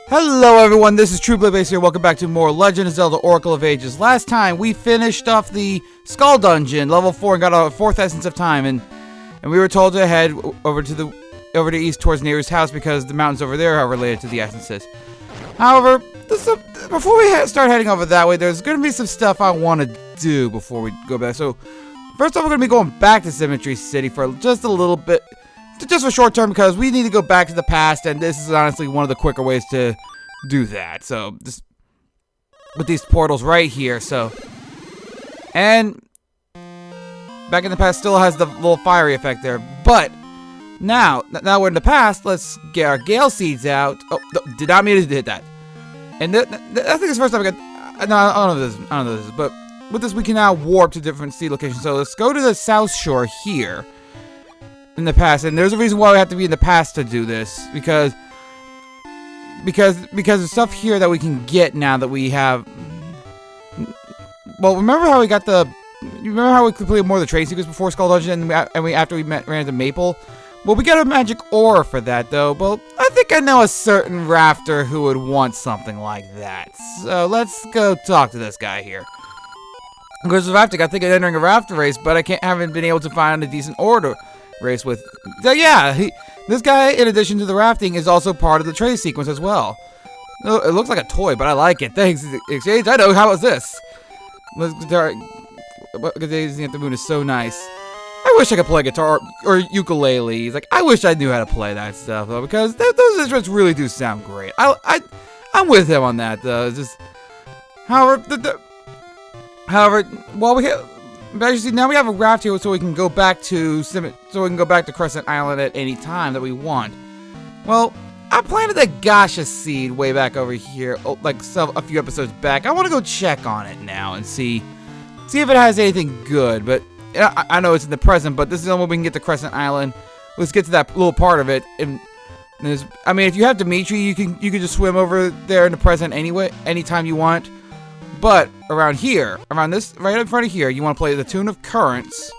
Hello everyone, this is TrueBlade here. Welcome back to more Legend of Zelda Oracle of Ages. Last time we finished off the Skull Dungeon, level 4, and got our 4th Essence of Time, and we were told to head over to east towards Nehru's house because the mountains over there are related to the essences. However, before we start heading over that way, there's going to be some stuff I want to do before we go back. So, first off, we're going to be going back to Symmetry City for just a little bit. Just for short term, because we need to go back to the past, and this is honestly one of the quicker ways to do that. So, just with these portals right here, so. And back in the past still has the little fiery effect there, but now we're in the past, let's get our Gale Seeds out. Oh, did not mean to hit that. And I think it's the first time I got, no, I don't know this, but with this we can now warp to different seed locations. So let's go to the South Shore here. In the past, and there's a reason why we have to be in the past to do this, because there's stuff here that we can get now that we have. Well, remember how we got the? You remember how we completed more of the trade secrets before Skull Dungeon, and we after we ran into Maple? Well, we got a magic ore for that though. Well, I think I know a certain rafter who would want something like that. So let's go talk to this guy here. Because rafting, I think I'm entering a rafter race, but I haven't been able to find a decent order race with. So yeah, this guy, in addition to the rafting, is also part of the trade sequence as well. It looks like a toy, but I like it. Thanks, Exchange. I know. How was this? Gazing at the Moon is so nice. I wish I could play guitar or ukulele. Like, I wish I knew how to play that stuff though, because those instruments really do sound great. I'm with him on that though. It's just, however, while we have. But as you see, now we have a raft here, so we can go back to Crescent Island at any time that we want. Well, I planted a Gasha seed way back over here, like a few episodes back. I want to go check on it now and see if it has anything good. But I know it's in the present, but this is the only way we can get to Crescent Island. Let's get to that little part of it. And I mean, if you have Dimitri, you can just swim over there in the present anyway, anytime you want. But around here, around this, right in front of here, you want to play the Tune of Currents,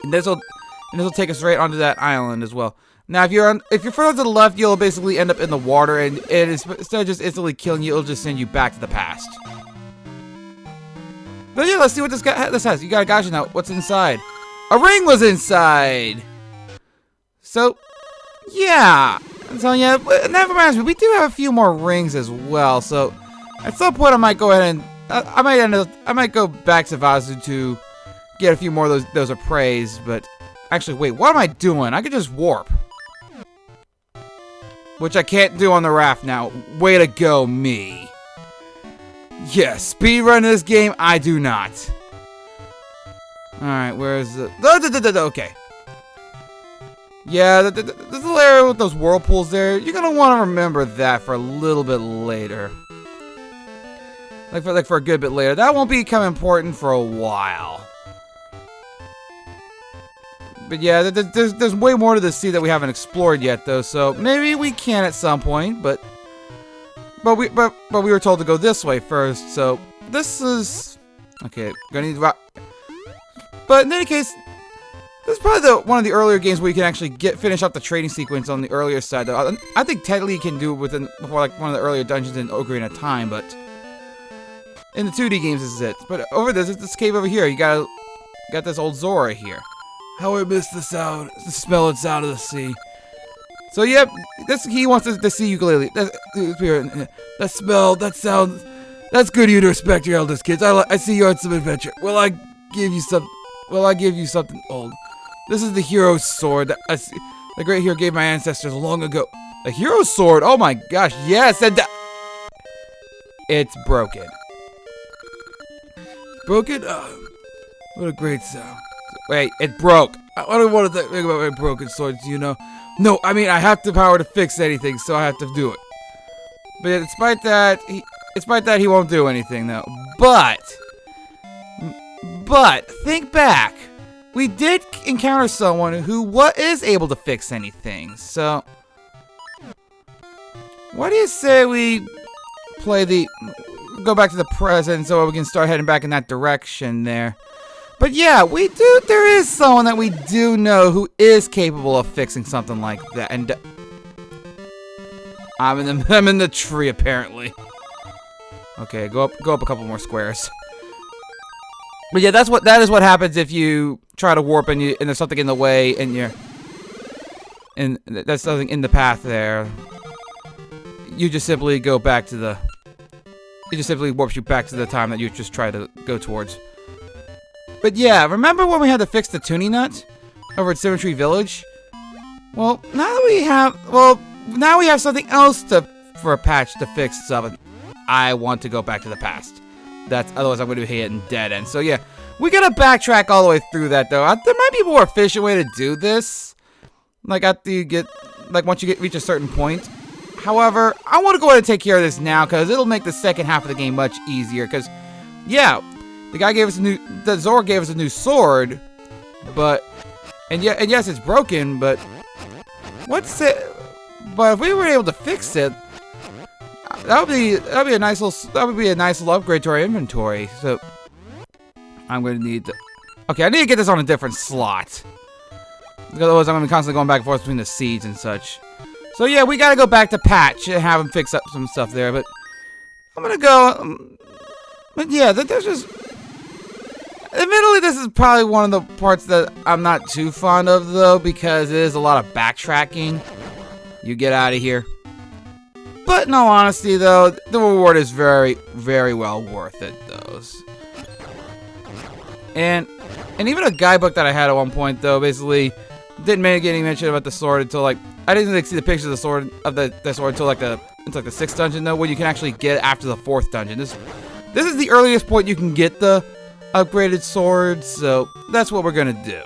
and this will take us right onto that island as well. Now, if you're further to the left, you'll basically end up in the water, and instead of just instantly killing you, it'll just send you back to the past. But yeah, let's see what this has. You got a Gasha now. What's inside? A ring was inside. So, yeah. So yeah, and that reminds me, we do have a few more rings as well. So. At some point, I might go ahead and I might go back to Vazu to get a few more of those appraised. But actually, wait, what am I doing? I could just warp, which I can't do on the raft now. Way to go, me! Yes, speedrun this game. I do not. All right, where's the? Okay. Yeah, the little area with those whirlpools there. You're gonna want to remember that for a little bit later. Like for a good bit later. That won't become important for a while. But yeah, there's way more to the sea that we haven't explored yet, though. So maybe we can at some point. But we were told to go this way first. So this is okay. Gonna need rock. But in any case, this is probably one of the earlier games where you can actually finish off the trading sequence on the earlier side. Though I think technically you can do it before like one of the earlier dungeons in Ocarina of Time, but. In the 2D games, this is it. But over this cave over here, you got this old Zora here. How I miss the smell and sound of the sea. So yep, he wants the sea ukulele. That smell, that sound, that's good of you to respect your eldest, kids. I see you on some adventure. Will I give you something old? This is the hero's sword that the great hero gave my ancestors long ago. A hero's sword? Oh my gosh, yes, and it's broken. Broken? What a great sound. Wait, it broke. I don't want to think about my broken swords, you know? No, I mean, I have the power to fix anything, so I have to do it. But despite that, he won't do anything, though. But, think back. We did encounter someone who is able to fix anything, so. What do you say we go back to the present so we can start heading back in that direction there. But yeah, there is someone that we do know who is capable of fixing something like that. And I'm in the tree apparently. Okay, go up a couple more squares. But yeah, that is what happens if you try to warp and there's something in the way and there's something in the path there. You just simply go back to the. It just simply warps you back to the time that you just tried to go towards. But yeah, remember when we had to fix the tuning nut over at Symmetry Village? Well, now we have something else for a patch to fix stuff. I want to go back to the past. Otherwise I'm going to be hitting dead end. So yeah, we gotta backtrack all the way through that though. There might be a more efficient way to do this. Like after you get, once you reach a certain point. However, I want to go ahead and take care of this now because it'll make the second half of the game much easier. Because, yeah, the Zora gave us a new sword, and yes, it's broken, but if we were able to fix it, that would be a nice little upgrade to our inventory. So, I'm going to need okay, I need to get this on a different slot. Otherwise, I'm going to be constantly going back and forth between the seeds and such. So yeah, we gotta go back to patch and have him fix up some stuff there, but I'm gonna go, but yeah, there's just, admittedly this is probably one of the parts that I'm not too fond of though, because it is a lot of backtracking. You get out of here. But in all honesty though, the reward is very, very well worth it though. And even a guidebook that I had at one point though, basically, didn't make any mention about the sword until I didn't see the picture of the sword until the 6th dungeon though, where you can actually get after the 4th dungeon. This is the earliest point you can get the upgraded sword, so that's what we're gonna do.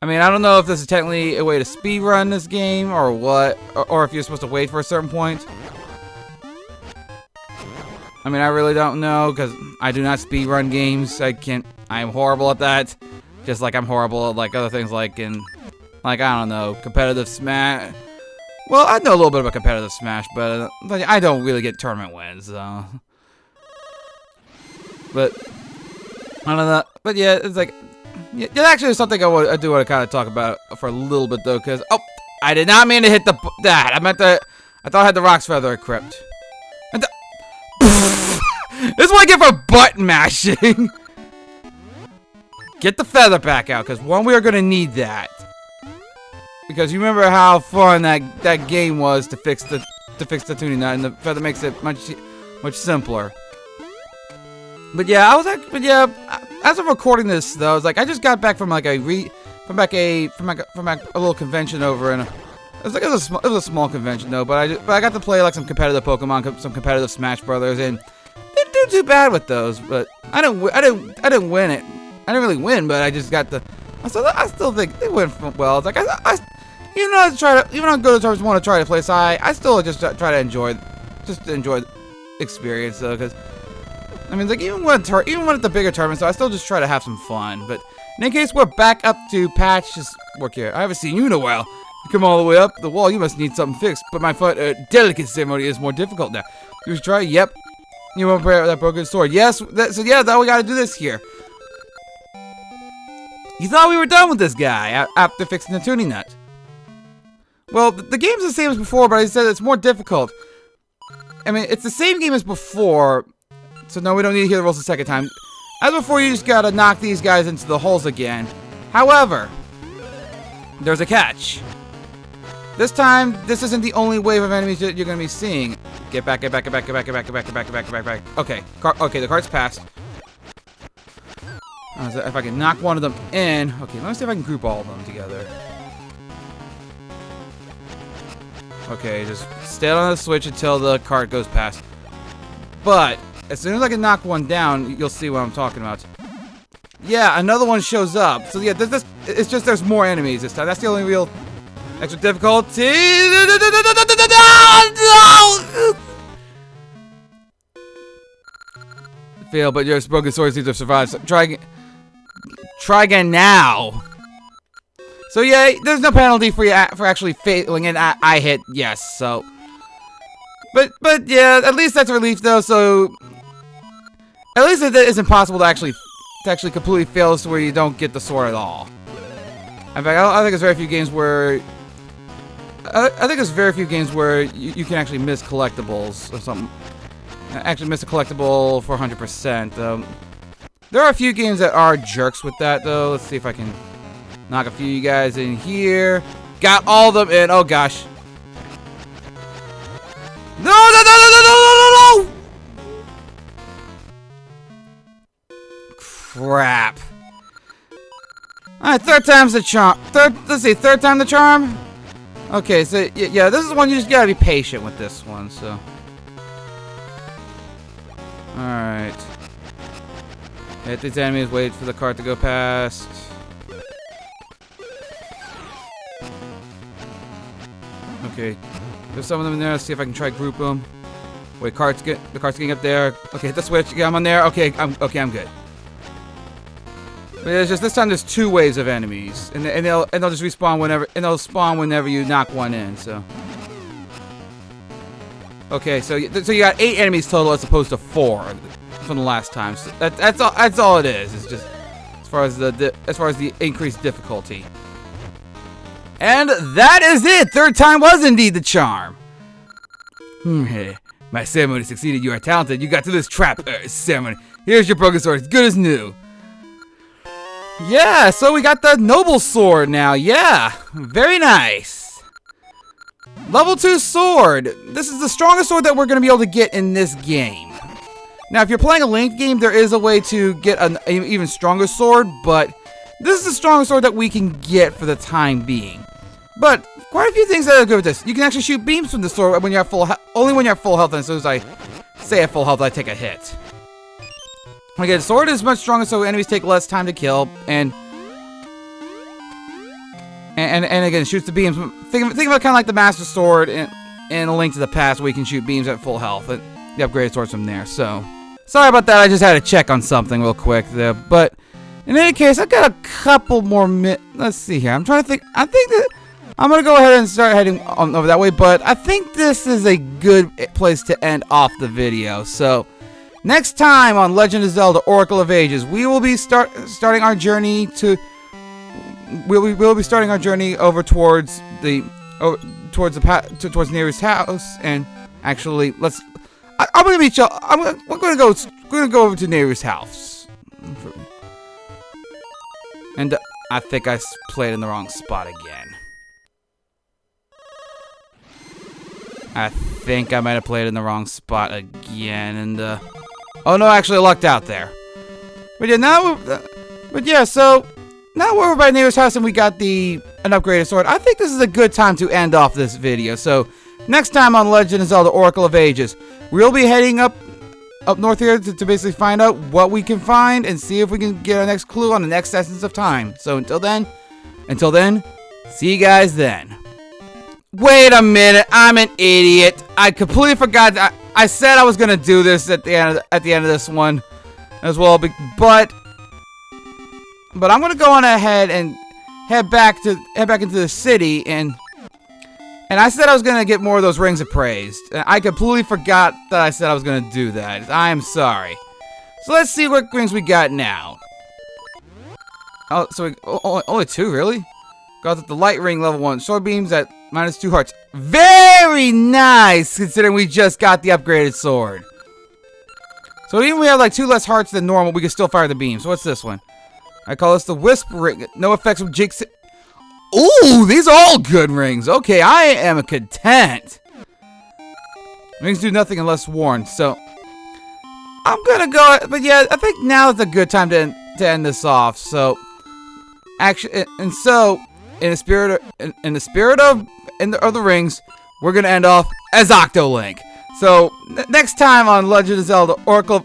I mean, I don't know if this is technically a way to speedrun this game or what, or if you're supposed to wait for a certain point. I mean, I really don't know because I do not speedrun games. I am horrible at that. Just like I'm horrible at other things I don't know, competitive Smash. Well, I know a little bit about competitive Smash, but I don't really get tournament wins, so. But I don't know. But yeah, it's yeah, actually something I do want to kind of talk about for a little bit though, because I did not mean to hit that. I thought I had the Rock's Feather equipped. This is what I get for button mashing. Get the feather back out, because we are going to need that. Because you remember how fun that game was to fix the tuning nut, and the feather makes it much simpler. But yeah, as of recording this though, I just got back from a little convention over in it was a small convention though, but I got to play some competitive Pokemon, some competitive Smash Brothers, and didn't do too bad with those. But I didn't win it. I didn't really win, but I just got I still think they went well. It's even though I go to tournaments and want to try to place high, I still just try to enjoy the experience though, because I mean, even when at the bigger tournaments, though, I still just try to have some fun. But in any case, we're back up to patch. Just work here. I haven't seen you in a while. You come all the way up the wall. You must need something fixed. But my delicate ceremony is more difficult now. You try. Yep. You want to play that broken sword? Yes. So yeah, now we got to do this here. You thought we were done with this guy after fixing the tuning nut. Well, the game's the same as before, but I said it's more difficult. I mean, it's the same game as before, so no, we don't need to hear the rules a second time. As before, you just gotta knock these guys into the holes again. However, there's a catch. This time, this isn't the only wave of enemies that you're gonna be seeing. Get back, get back, get back, get back, get back, get back, get back, get back, get back, get back. Okay, okay, the cart's passed. If I can knock one of them in. Okay, let me see if I can group all of them together. Okay, just stay on the switch until the cart goes past. But as soon as I can knock one down, you'll see what I'm talking about. Yeah, another one shows up. So yeah, it's just there's more enemies this time. That's the only real extra difficulty. Fail, but your broken sword seems to have survived. So try again now. So yeah, there's no penalty for actually failing, and I hit yes. So, but yeah, at least that's a relief though. So at least it isn't possible to actually completely fail to where you don't get the sword at all. In fact, I think there's very few games where I think there's very few games where you can actually miss collectibles or something. Actually miss a collectible for 100%. There are a few games that are jerks with that, though. Let's see if I can knock a few of you guys in here. Got all of them in. Oh, gosh. No, no, no, no, no, no, no, no, no! Crap. Alright, third time's the charm. Let's see, third time the charm? Okay, so, yeah, this is one you just gotta be patient with this one, so. Alright. Hit these enemies, wait for the cart to go past. Okay. There's some of them in there. Let's see if I can try to group them. Wait, the cart's getting up there. Okay, hit the switch. Yeah, I'm on there. Okay, I'm good. But it's just this time there's 2 waves of enemies, and they'll just respawn whenever, and they'll spawn whenever you knock one in. So. Okay, so you got 8 enemies total as opposed to 4 from the last time. So that's all it is. It's just as far as the increased difficulty. And that is it! Third time was indeed the charm! My ceremony succeeded. You are talented. You got through this trap ceremony. Here's your broken sword. As good as new. Yeah, so we got the noble sword now. Yeah, very nice. Level 2 sword. This is the strongest sword that we're going to be able to get in this game. Now, if you're playing a Link game, there is a way to get an even stronger sword, but this is the strongest sword that we can get for the time being. But quite a few things that are good with this. You can actually shoot beams from the sword when you're at full only when you're at full health, and as soon as I say at full health, I take a hit. Okay, the sword is much stronger, so enemies take less time to kill, and again, shoots the beams. Think of it kind of like the Master Sword in A Link to the Past, where you can shoot beams at full health. The upgraded swords from there. So, sorry about that. I just had to check on something real quick there. But in any case, I've got a couple more Let's see here. I'm trying to think. I think that I'm gonna go ahead and start heading on over that way. But I think this is a good place to end off the video. So. Next time on Legend of Zelda: Oracle of Ages, we will be starting our journey to. We'll be starting our journey over towards towards Neru's house, and actually, I'm gonna meet y'all. We're gonna go over to Neru's house, and I think I played in the wrong spot again. I think I might have played in the wrong spot again, and oh no, actually I lucked out there. But yeah, so now we're over by Neru's house and we got an upgraded sword. I think this is a good time to end off this video. So next time on Legend of Zelda: Oracle of Ages, we'll be heading up north here to basically find out what we can find and see if we can get our next clue on the next Essence of Time. So until then, see you guys then. Wait a minute, I'm an idiot. I completely forgot. I said I was gonna do this at the end of this one as well, but I'm gonna go on ahead and head back into the city, and I said I was gonna get more of those rings of praise. I completely forgot that I said I was gonna do that. I am sorry. So let's see what rings we got now. Oh, so only 2, really? Got the light ring, level 1. Sword beams at -2 hearts. Very nice, considering we just got the upgraded sword. So even if we have like 2 less hearts than normal, we can still fire the beam. So what's this one? I call this the Wisp ring. No effects from Jinx. Ooh, these are all good rings. Okay, I am content. Rings do nothing unless warned. So I'm gonna go. But yeah, I think now is a good time to end this off. So actually, and so. In the spirit of the rings, we're gonna end off as Octolink. So next time on Legend of Zelda: Oracle of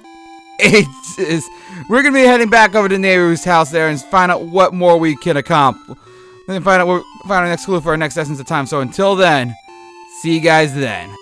Ages, we're gonna be heading back over to Neru's house there and find out what more we can accomplish. And find our next clue for our next Essence of Time. So until then, see you guys then.